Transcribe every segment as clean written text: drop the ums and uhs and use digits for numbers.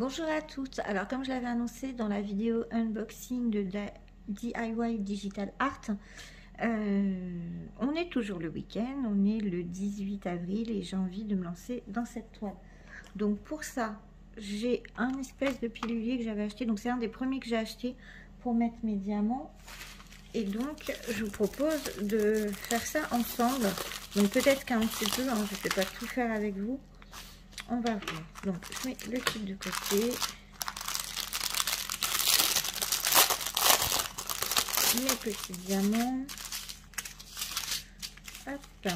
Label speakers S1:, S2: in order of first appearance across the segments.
S1: Bonjour à toutes. Alors comme je l'avais annoncé dans la vidéo unboxing de DIY Digital Art, on est toujours le week-end, on est le 18 avril et j'ai envie de me lancer dans cette toile. Donc pour ça, j'ai un espèce de pilulier que j'avais acheté, donc c'est un des premiers que j'ai acheté pour mettre mes diamants. Et donc je vous propose de faire ça ensemble. Donc peut-être qu'un petit peu, hein, je ne vais pas tout faire avec vous. On va voir. Donc je mets le kit de côté. Mes petits diamants. Hop.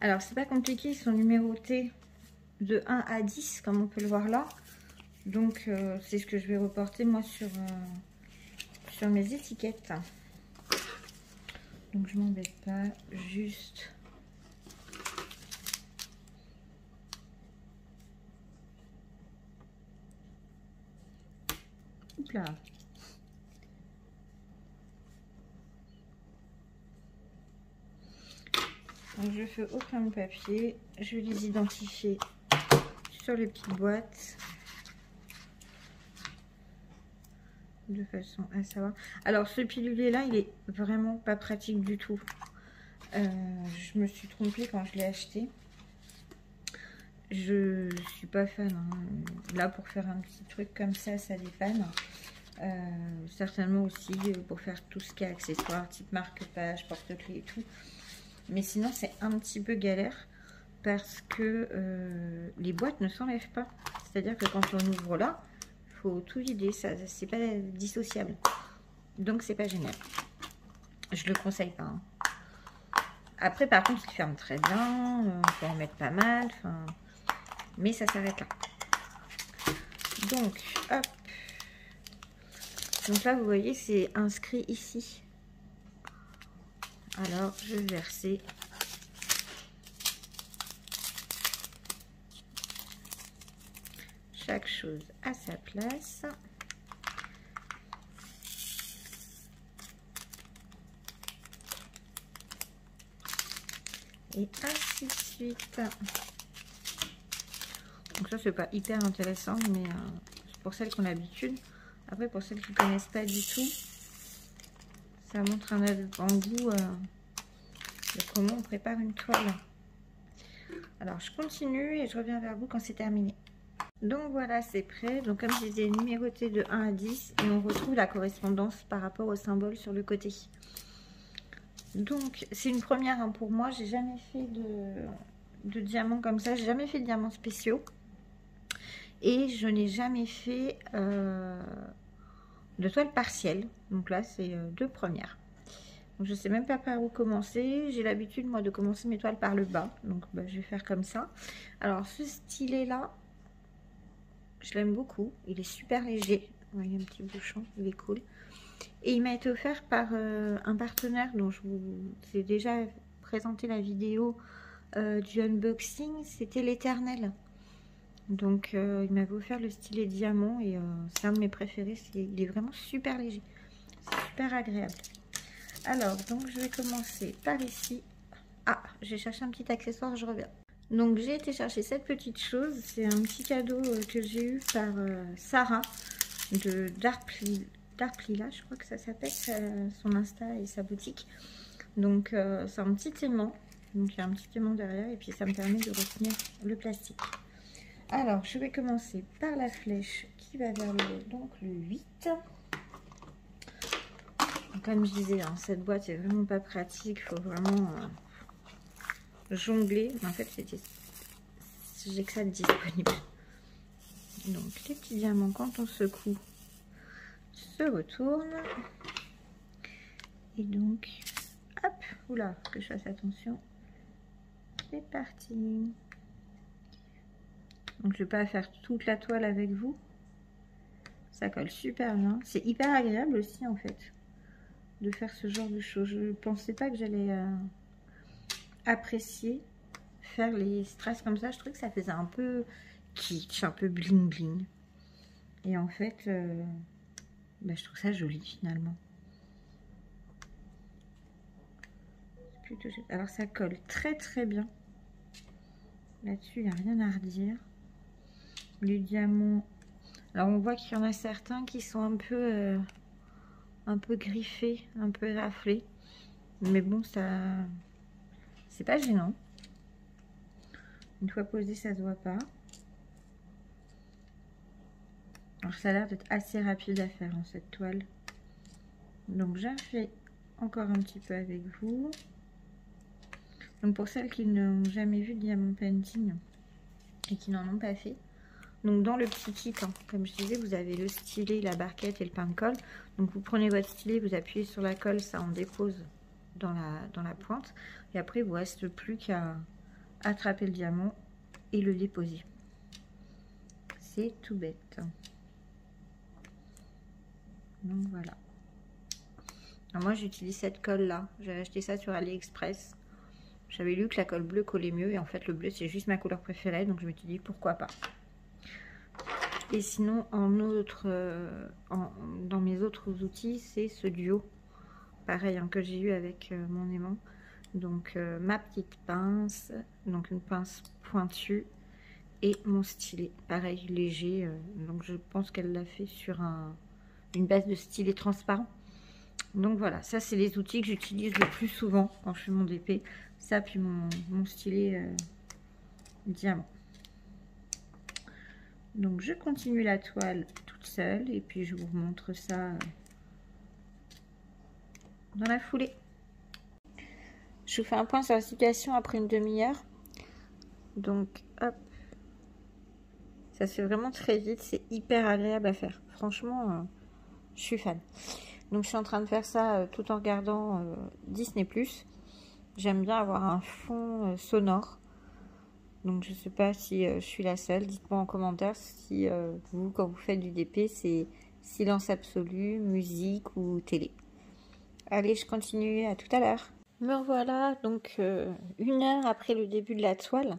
S1: Alors c'est pas compliqué, ils sont numérotés de 1 à 10 comme on peut le voir là. Donc c'est ce que je vais reporter moi sur mes étiquettes. Donc je m'embête pas, juste là. Donc je fais au crayon de papier, je vais les identifier sur les petites boîtes de façon à savoir. Alors ce pilulier là, il est vraiment pas pratique du tout. Je me suis trompée quand je l'ai acheté. Je suis pas fan, hein. Là pour faire un petit truc comme ça dépanne. Certainement aussi pour faire tout ce qui est accessoires, type marque-page, porte-clés et tout. Mais sinon c'est un petit peu galère parce que les boîtes ne s'enlèvent pas. C'est-à-dire que quand on ouvre là, il faut tout vider, ça c'est pas dissociable. Donc c'est pas génial. Je le conseille pas, hein. Après par contre il ferme très bien, on peut en mettre pas mal, mais ça s'arrête là. Donc hop. Donc là vous voyez c'est inscrit ici. Alors je vais verser chaque chose à sa place. Et ainsi de suite. Donc ça c'est pas hyper intéressant, mais c'est pour celles qui ont l'habitude. Après pour celles qui connaissent pas du tout, ça montre un avant-goût de comment on prépare une toile. Alors je continue et je reviens vers vous quand c'est terminé. Donc voilà, c'est prêt. Donc comme je les ai numérotés de 1 à 10 et on retrouve la correspondance par rapport au symbole sur le côté. Donc c'est une première, hein, pour moi. J'ai jamais fait de diamants comme ça. J'ai jamais fait de diamants spéciaux. Et je n'ai jamais fait de toile partielle. Donc là c'est deux premières. Donc, je sais même pas par où commencer. J'ai l'habitude moi de commencer mes toiles par le bas. Donc bah, je vais faire comme ça. Alors ce stylet là, je l'aime beaucoup. Il est super léger. Il y a un petit bouchon, il est cool. Et il m'a été offert par un partenaire dont je vous ai déjà présenté la vidéo du unboxing. C'était l'Éternel. Donc il m'avait offert le stylet diamant et c'est un de mes préférés. Il est vraiment super léger. C'est super agréable. Alors donc je vais commencer par ici. Ah, j'ai cherché un petit accessoire, je reviens. Donc j'ai été chercher cette petite chose. C'est un petit cadeau que j'ai eu par Sarah de Dark Lila, je crois que ça s'appelle, son Insta et sa boutique. Donc c'est un petit aimant. Donc il y a un petit aimant derrière et puis ça me permet de retenir le plastique. Alors je vais commencer par la flèche qui va vers le haut, donc le 8. Comme je disais, hein, cette boîte est vraiment pas pratique, il faut vraiment jongler. En fait, j'ai que ça de disponible. Donc les petits diamants, quand on secoue, se retournent. Et donc, hop, oula, que je fasse attention. C'est parti. Donc je vais pas faire toute la toile avec vous. Ça colle super bien. C'est hyper agréable aussi en fait de faire ce genre de choses. Je pensais pas que j'allais apprécier faire les strass comme ça. Je trouvais que ça faisait un peu kitsch, un peu bling bling. Et en fait, bah, je trouve ça joli finalement. Plutôt... Alors ça colle très très bien. Là-dessus, il n'y a rien à redire. les diamants. Alors on voit qu'il y en a certains qui sont un peu griffés, un peu raflés. Mais bon, ça, c'est pas gênant. Une fois posé, ça se voit pas. Alors ça a l'air d'être assez rapide à faire en cette toile. Donc j'en fais encore un petit peu avec vous. Donc pour celles qui n'ont jamais vu de diamant painting et qui n'en ont pas fait, donc dans le petit kit, hein, comme je disais, vous avez le stylet, la barquette et le pain de colle. Donc vous prenez votre stylet, vous appuyez sur la colle, ça en dépose dans la pointe. Et après, il vous reste plus qu'à attraper le diamant et le déposer. C'est tout bête. Donc voilà. Alors moi j'utilise cette colle là. J'ai acheté ça sur AliExpress. J'avais lu que la colle bleue collait mieux. Et en fait le bleu c'est juste ma couleur préférée. Donc je me suis dit pourquoi pas. Et sinon dans mes autres outils c'est ce duo. Pareil hein, que j'ai eu avec mon aimant. Donc ma petite pince. Donc une pince pointue. Et mon stylet. Pareil léger. Donc je pense qu'elle l'a fait sur une base de stylet transparent. Donc voilà, ça c'est les outils que j'utilise le plus souvent quand je fais mon DP. Ça puis mon stylet diamant. Donc je continue la toile toute seule et puis je vous montre ça dans la foulée. Je vous fais un point sur la situation après une demi-heure. Donc hop, ça se fait vraiment très vite, c'est hyper agréable à faire. Franchement, je suis fan. Donc je suis en train de faire ça tout en regardant Disney+. J'aime bien avoir un fond sonore. Donc je sais pas si je suis la seule. Dites-moi en commentaire si vous, quand vous faites du DP, c'est silence absolu, musique ou télé. Allez, je continue, à tout à l'heure. Me revoilà donc 1 heure après le début de la toile.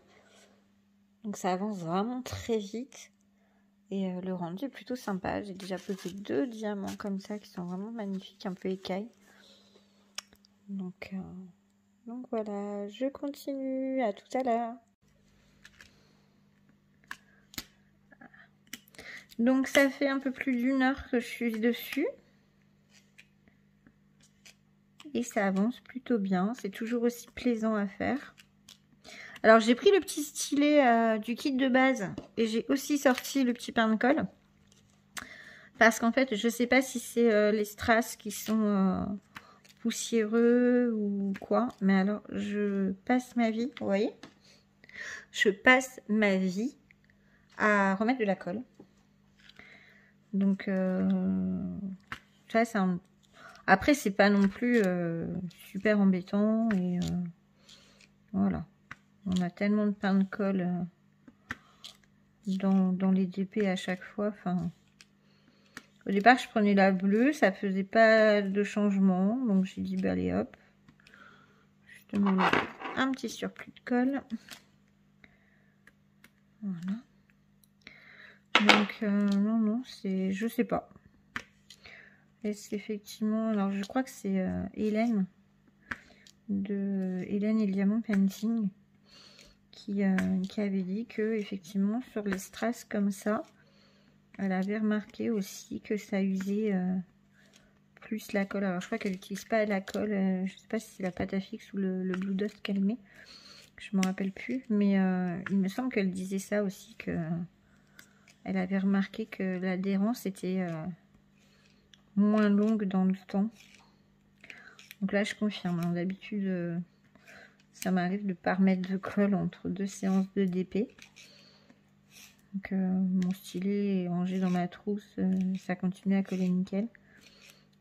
S1: Donc ça avance vraiment très vite. Et le rendu est plutôt sympa. J'ai déjà posé 2 diamants comme ça qui sont vraiment magnifiques, un peu écailles. Donc voilà, je continue. À tout à l'heure. Donc ça fait un peu plus d'1 heure que je suis dessus. Et ça avance plutôt bien. C'est toujours aussi plaisant à faire. Alors j'ai pris le petit stylet du kit de base. Et j'ai aussi sorti le petit pain de colle. Parce qu'en fait, je sais pas si c'est les strass qui sont poussiéreux ou quoi. Mais alors, je passe ma vie, vous voyez? Je passe ma vie à remettre de la colle. Donc, ça, c'est un... Après, c'est pas non plus super embêtant. Et voilà. On a tellement de pain de colle dans les DP à chaque fois. Enfin... Au départ, je prenais la bleue, ça faisait pas de changement, donc j'ai dit, bah allez hop, je te mets un petit surplus de colle. Voilà. Donc, non, c'est, je sais pas. Est-ce qu'effectivement, alors je crois que c'est Hélène, de Hélène et Diamant Painting, qui avait dit que, effectivement, sur les strass comme ça, elle avait remarqué aussi que ça usait plus la colle. Alors je crois qu'elle n'utilise pas la colle, je sais pas si c'est la pâte à fixe ou le Blue Dust qu'elle met. Je me rappelle plus. Mais il me semble qu'elle disait ça aussi, que elle avait remarqué que l'adhérence était moins longue dans le temps. Donc là je confirme. D'habitude ça m'arrive de ne pas remettre de colle entre 2 séances de DP. Donc mon stylet est rangé dans ma trousse, ça continue à coller nickel.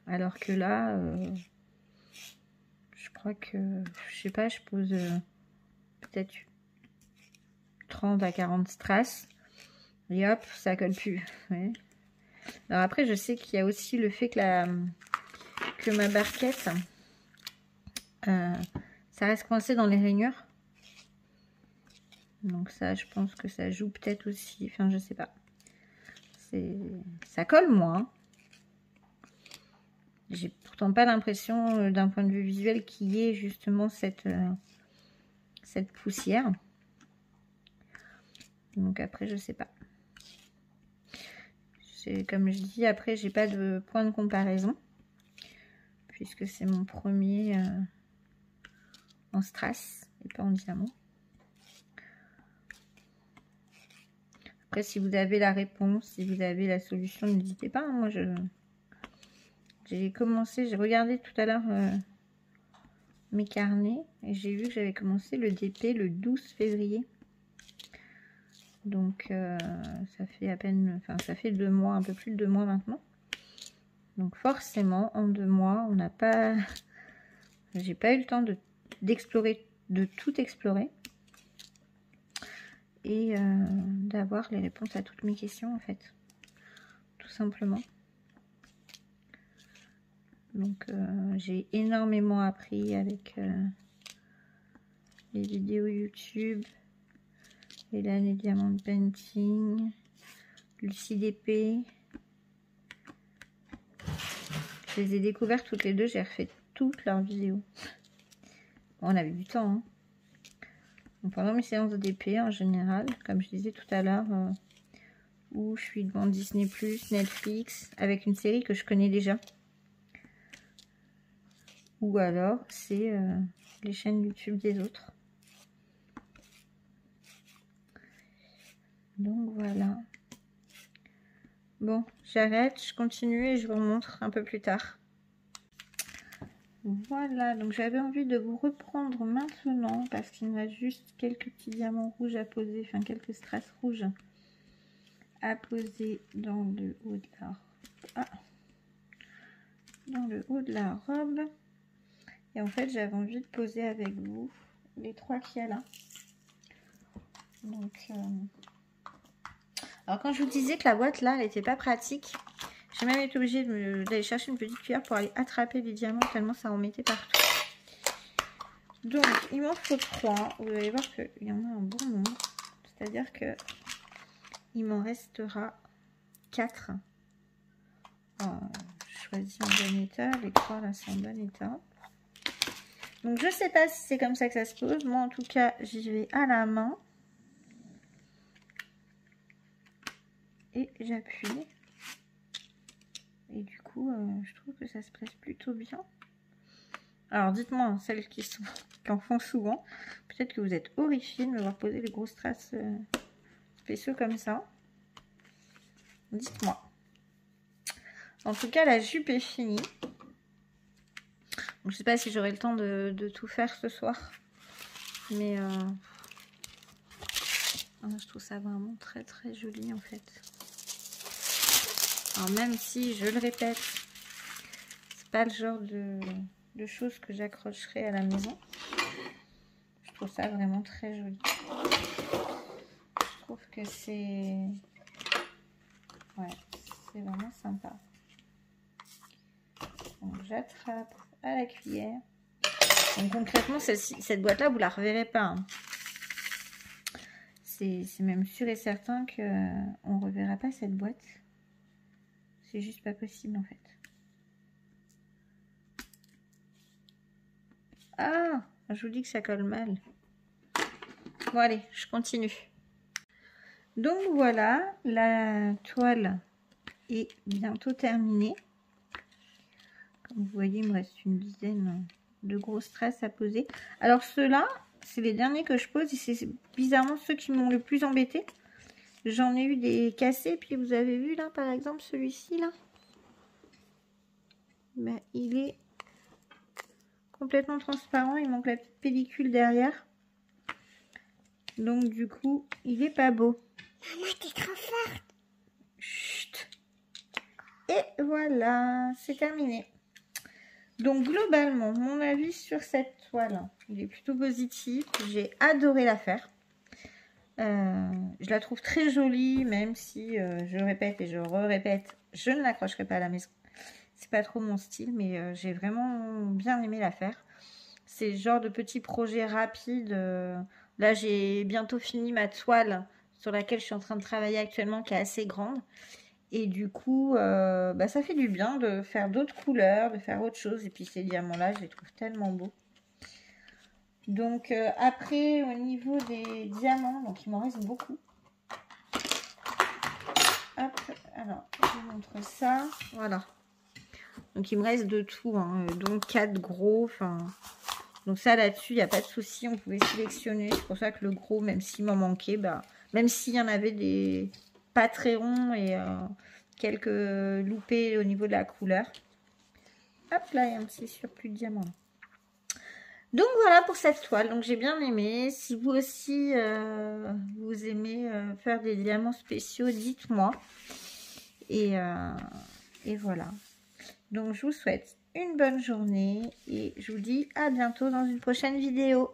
S1: Alors que là, je crois que, je sais pas, je pose peut-être 30 à 40 strass. Et hop, ça colle plus. Ouais. Alors après, je sais qu'il y a aussi le fait que ma barquette, ça reste coincé dans les rainures. Donc ça, je pense que ça joue peut-être aussi. Enfin, je sais pas. Ça colle moins. J'ai pourtant pas l'impression, d'un point de vue visuel, qu'il y ait justement cette poussière. Donc après, je sais pas. comme je dis, après, j'ai pas de point de comparaison. Puisque c'est mon premier en strass et pas en diamant. Après, si vous avez la réponse, si vous avez la solution, n'hésitez pas. Hein. Moi, j'ai commencé, j'ai regardé tout à l'heure mes carnets et j'ai vu que j'avais commencé le DP le 12 février. Donc, ça fait à peine, enfin, ça fait 2 mois, un peu plus de 2 mois maintenant. Donc, forcément, en 2 mois, on n'a pas... J'ai pas eu le temps d'explorer, de tout explorer. Et d'avoir les réponses à toutes mes questions en fait, tout simplement. Donc j'ai énormément appris avec les vidéos YouTube, Hélène Diamond Painting, Lucie DP. Je les ai découvertes toutes les deux, j'ai refait toutes leurs vidéos. Bon, on avait du temps, hein. Donc, pendant mes séances de DP en général, comme je disais tout à l'heure, où je suis devant Disney+, Netflix, avec une série que je connais déjà. Ou alors, c'est les chaînes YouTube des autres. Donc voilà. Bon, j'arrête, je continue et je vous remontre un peu plus tard. Voilà, donc j'avais envie de vous reprendre maintenant parce qu'il me reste juste quelques petits diamants rouges à poser, enfin quelques strass rouges à poser dans le haut de la robe. Et en fait, j'avais envie de poser avec vous les 3 qu'il y a là. Donc, alors quand je vous disais que la boîte là, elle n'était pas pratique, j'ai même été obligée d'aller chercher une petite cuillère pour aller attraper les diamants tellement ça en mettait partout. Donc, il m'en faut 3. Vous allez voir qu'il y en a un bon nombre. C'est-à-dire que il m'en restera 4. Je choisis en bon état. Les 3 là, c'est en bon état. Donc, je sais pas si c'est comme ça que ça se pose. Moi, en tout cas, j'y vais à la main. Et j'appuie. Et du coup, je trouve que ça se presse plutôt bien. Alors, dites-moi, hein, celles qui en font souvent, peut-être que vous êtes horrifiés de me voir poser les gros strass spéciaux comme ça. Dites-moi. En tout cas, la jupe est finie. Donc, je sais pas si j'aurai le temps de tout faire ce soir. Mais je trouve ça vraiment très très joli en fait. Alors même si, je le répète, c'est pas le genre de choses que j'accrocherai à la maison. Je trouve ça vraiment très joli. Je trouve que c'est... Ouais, c'est vraiment sympa. Donc j'attrape à la cuillère. Donc concrètement, cette boîte-là, vous la reverrez pas. Hein. C'est même sûr et certain qu'on ne reverra pas cette boîte. C'est juste pas possible en fait. Ah, je vous dis que ça colle mal. Bon allez, je continue. Donc voilà, la toile est bientôt terminée. Comme vous voyez, il me reste une dizaine de gros strass à poser. Alors ceux-là, c'est les derniers que je pose et c'est bizarrement ceux qui m'ont le plus embêté. J'en ai eu des cassés, puis vous avez vu là, par exemple, celui-ci là. Ben, il est complètement transparent, il manque la petite pellicule derrière. Donc du coup, il est pas beau.
S2: Maman, t'es trop forte.
S1: Chut. Et voilà, c'est terminé. Donc globalement, mon avis sur cette toile, il est plutôt positif. J'ai adoré la faire. Je la trouve très jolie, même si je répète et je répète, je ne l'accrocherai pas à la maison. C'est pas trop mon style, mais j'ai vraiment bien aimé la faire. C'est le genre de petit projet rapide. Là, j'ai bientôt fini ma toile sur laquelle je suis en train de travailler actuellement, qui est assez grande. Et du coup, ça fait du bien de faire d'autres couleurs, de faire autre chose. Et puis ces diamants-là, je les trouve tellement beaux. Donc après, au niveau des diamants, donc il m'en reste beaucoup. Hop, alors, je vous montre ça. Voilà. Donc, il me reste de tout, hein, donc 4 gros, enfin... Donc ça, là-dessus, il n'y a pas de souci, on pouvait sélectionner. C'est pour ça que le gros, même s'il m'en manquait, bah, même s'il y en avait des pas très ronds et quelques loupés au niveau de la couleur. Hop, là, il y a un petit surplus de diamant. Donc voilà pour cette toile, donc j'ai bien aimé. Si vous aussi, vous aimez faire des diamants spéciaux, dites-moi. Et voilà. Donc je vous souhaite une bonne journée et je vous dis à bientôt dans une prochaine vidéo.